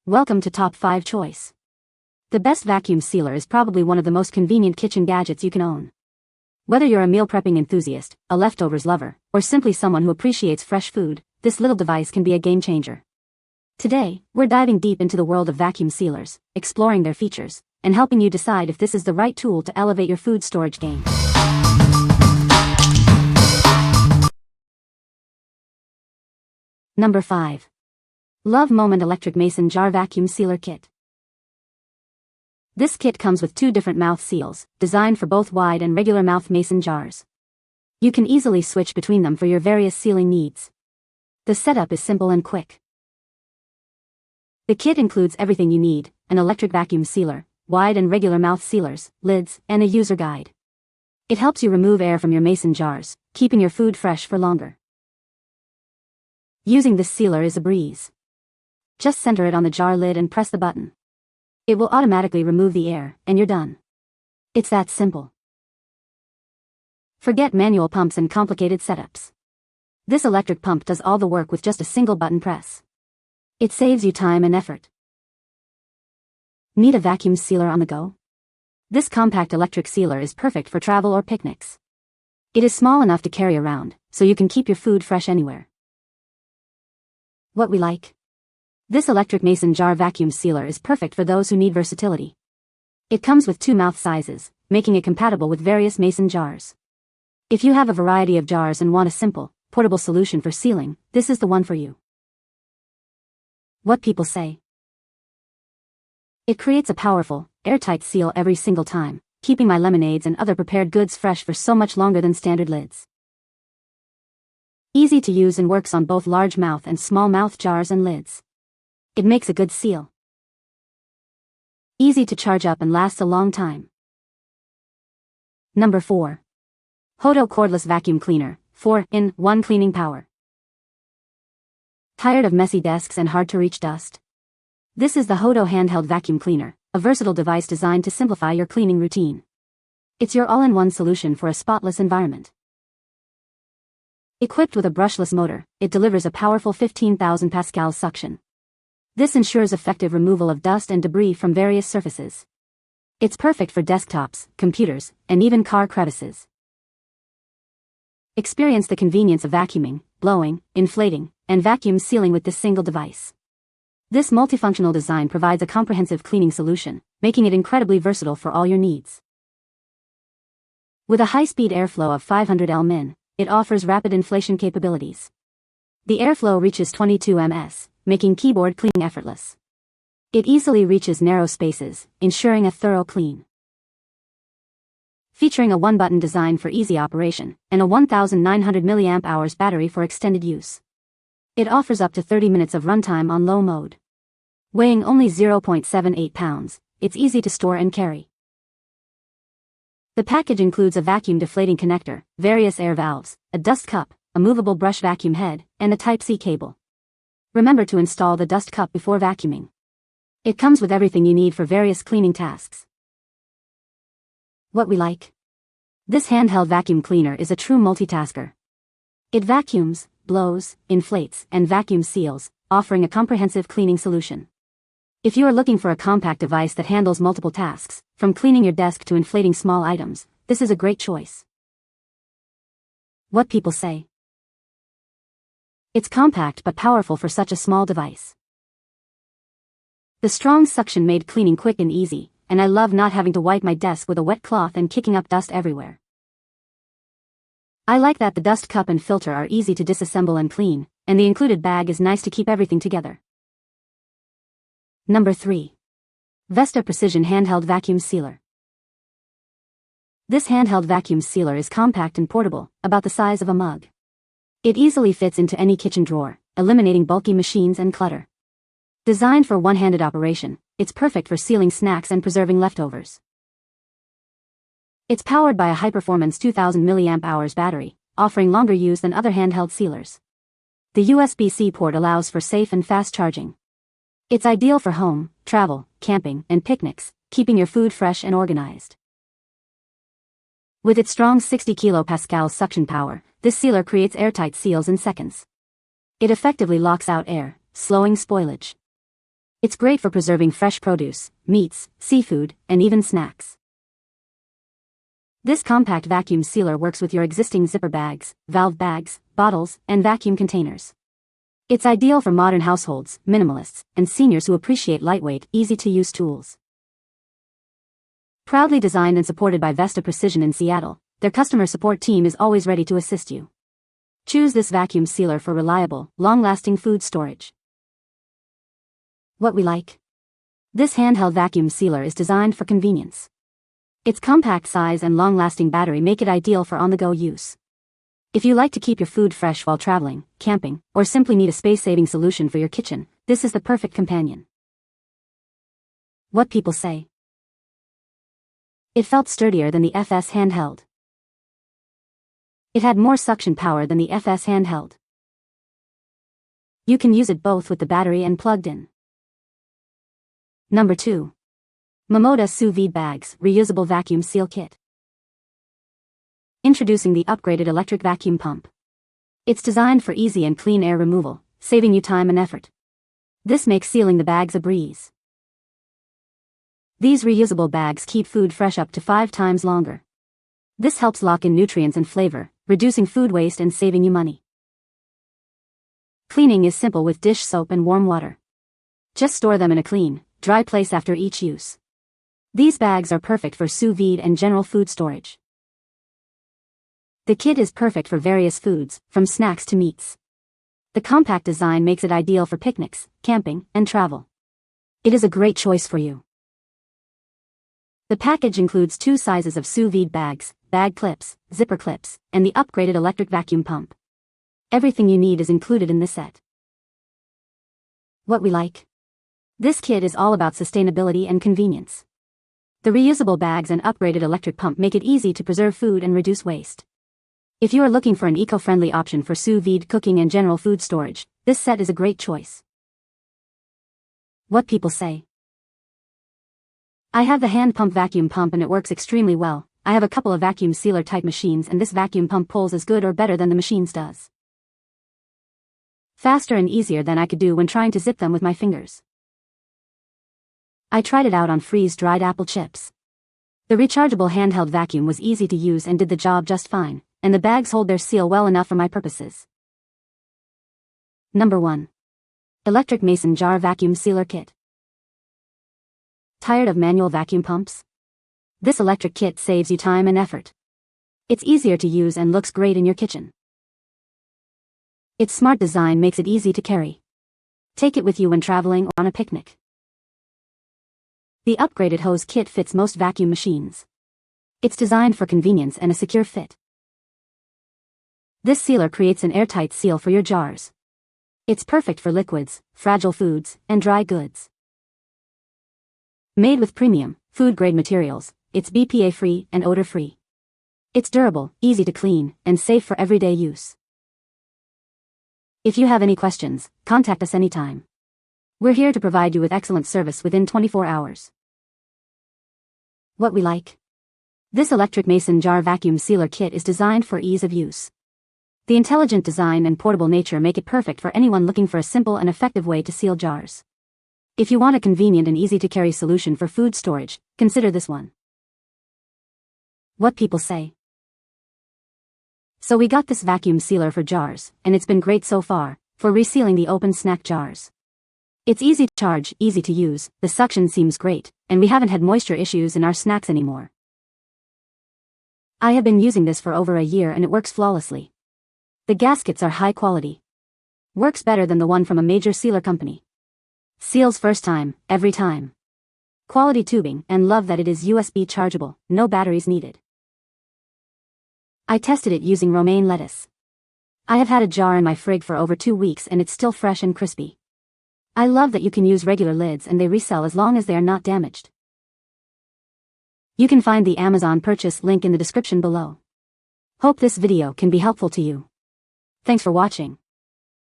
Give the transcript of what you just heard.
Welcome to Top 5 Choice. The best vacuum sealer is probably one of the most convenient kitchen gadgets you can own. Whether you're a meal prepping enthusiast, a leftovers lover, or simply someone who appreciates fresh food, this little device can be a game changer. Today, we're diving deep into the world of vacuum sealers, exploring their features, and helping you decide if this is the right tool to elevate your food storage game. Number 5. Love MOMODA Electric Mason Jar Vacuum Sealer Kit. This kit comes with two different mouth seals, designed for both wide and regular mouth mason jars. You can easily switch between them for your various sealing needs. The setup is simple and quick. The kit includes everything you need: an electric vacuum sealer, wide and regular mouth sealers, lids, and a user guide. It helps you remove air from your mason jars, keeping your food fresh for longer. Using this sealer is a breeze. Just center it on the jar lid and press the button. It will automatically remove the air, and you're done. It's that simple. Forget manual pumps and complicated setups. This electric pump does all the work with just a single button press. It saves you time and effort. Need a vacuum sealer on the go? This compact electric sealer is perfect for travel or picnics. It is small enough to carry around, so you can keep your food fresh anywhere. What we like? This electric mason jar vacuum sealer is perfect for those who need versatility. It comes with two mouth sizes, making it compatible with various mason jars. If you have a variety of jars and want a simple, portable solution for sealing, this is the one for you. What people say. It creates a powerful, airtight seal every single time, keeping my lemonades and other prepared goods fresh for so much longer than standard lids. Easy to use and works on both large mouth and small mouth jars and lids. It makes a good seal. Easy to charge up and lasts a long time. Number 4. HOTO Cordless Vacuum Cleaner, 4-in-1 Cleaning Power. Tired of messy desks and hard-to-reach dust? This is the HOTO Handheld Vacuum Cleaner, a versatile device designed to simplify your cleaning routine. It's your all-in-one solution for a spotless environment. Equipped with a brushless motor, it delivers a powerful 15,000 pascal suction. This ensures effective removal of dust and debris from various surfaces. It's perfect for desktops, computers, and even car crevices. Experience the convenience of vacuuming, blowing, inflating, and vacuum sealing with this single device. This multifunctional design provides a comprehensive cleaning solution, making it incredibly versatile for all your needs. With a high-speed airflow of 500 Lmin, it offers rapid inflation capabilities. The airflow reaches 22 ms, making keyboard cleaning effortless. It easily reaches narrow spaces, ensuring a thorough clean. Featuring a one-button design for easy operation, and a 1900 mAh battery for extended use. It offers up to 30 minutes of runtime on low mode. Weighing only 0.78 pounds, it's easy to store and carry. The package includes a vacuum deflating connector, various air valves, a dust cup, a movable brush vacuum head, and a Type-C cable. Remember to install the dust cup before vacuuming. It comes with everything you need for various cleaning tasks. What we like? This handheld vacuum cleaner is a true multitasker. It vacuums, blows, inflates, and vacuum seals, offering a comprehensive cleaning solution. If you are looking for a compact device that handles multiple tasks, from cleaning your desk to inflating small items, this is a great choice. What people say. It's compact but powerful for such a small device. The strong suction made cleaning quick and easy, and I love not having to wipe my desk with a wet cloth and kicking up dust everywhere. I like that the dust cup and filter are easy to disassemble and clean, and the included bag is nice to keep everything together. Number 3. Vesta Precision Handheld Vacuum Sealer. This handheld vacuum sealer is compact and portable, about the size of a mug. It easily fits into any kitchen drawer, eliminating bulky machines and clutter. Designed for one-handed operation, it's perfect for sealing snacks and preserving leftovers. It's powered by a high-performance 2000 mAh battery, offering longer use than other handheld sealers. The USB-C port allows for safe and fast charging. It's ideal for home, travel, camping, and picnics, keeping your food fresh and organized. With its strong 60 kPa suction power, this sealer creates airtight seals in seconds. It effectively locks out air, slowing spoilage. It's great for preserving fresh produce, meats, seafood, and even snacks. This compact vacuum sealer works with your existing zipper bags, valve bags, bottles, and vacuum containers. It's ideal for modern households, minimalists, and seniors who appreciate lightweight, easy-to-use tools. Proudly designed and supported by Vesta Precision in Seattle, their customer support team is always ready to assist you. Choose this vacuum sealer for reliable, long-lasting food storage. What we like. This handheld vacuum sealer is designed for convenience. Its compact size and long-lasting battery make it ideal for on-the-go use. If you like to keep your food fresh while traveling, camping, or simply need a space-saving solution for your kitchen, this is the perfect companion. What people say. It felt sturdier than the FS Handheld. It had more suction power than the FS Handheld. You can use it both with the battery and plugged in. Number 2. MOMODA Sous Vide Bags Reusable Vacuum Seal Kit. Introducing the upgraded electric vacuum pump. It's designed for easy and clean air removal, saving you time and effort. This makes sealing the bags a breeze. These reusable bags keep food fresh up to 5 times longer. This helps lock in nutrients and flavor, reducing food waste and saving you money. Cleaning is simple with dish soap and warm water. Just store them in a clean, dry place after each use. These bags are perfect for sous vide and general food storage. The kit is perfect for various foods, from snacks to meats. The compact design makes it ideal for picnics, camping, and travel. It is a great choice for you. The package includes 2 sizes of sous vide bags, bag clips, zipper clips, and the upgraded electric vacuum pump. Everything you need is included in this set. What we like. This kit is all about sustainability and convenience. The reusable bags and upgraded electric pump make it easy to preserve food and reduce waste. If you are looking for an eco-friendly option for sous vide cooking and general food storage, this set is a great choice. What people say. I have the hand pump vacuum pump and it works extremely well. I have a couple of vacuum sealer type machines and this vacuum pump pulls as good or better than the machines does. Faster and easier than I could do when trying to zip them with my fingers. I tried it out on freeze-dried apple chips. The rechargeable handheld vacuum was easy to use and did the job just fine, and the bags hold their seal well enough for my purposes. Number 1. Electric Mason Jar Vacuum Sealer Kit. Tired of manual vacuum pumps? This electric kit saves you time and effort. It's easier to use and looks great in your kitchen. Its smart design makes it easy to carry. Take it with you when traveling or on a picnic. The upgraded hose kit fits most vacuum machines. It's designed for convenience and a secure fit. This sealer creates an airtight seal for your jars. It's perfect for liquids, fragile foods, and dry goods. Made with premium, food-grade materials, it's BPA-free and odor-free. It's durable, easy to clean, and safe for everyday use. If you have any questions, contact us anytime. We're here to provide you with excellent service within 24 hours. What we like. This electric mason jar vacuum sealer kit is designed for ease of use. The intelligent design and portable nature make it perfect for anyone looking for a simple and effective way to seal jars. If you want a convenient and easy-to-carry solution for food storage, consider this one. What people say. So we got this vacuum sealer for jars, and it's been great so far, for resealing the open snack jars. It's easy to charge, easy to use, the suction seems great, and we haven't had moisture issues in our snacks anymore. I have been using this for over a year and it works flawlessly. The gaskets are high quality. Works better than the one from a major sealer company. Seals first time, every time. Quality tubing, and love that it is USB chargeable, no batteries needed. I tested it using romaine lettuce. I have had a jar in my fridge for over 2 weeks and it's still fresh and crispy. I love that you can use regular lids and they resell as long as they are not damaged. You can find the Amazon purchase link in the description below. Hope this video can be helpful to you. Thanks for watching.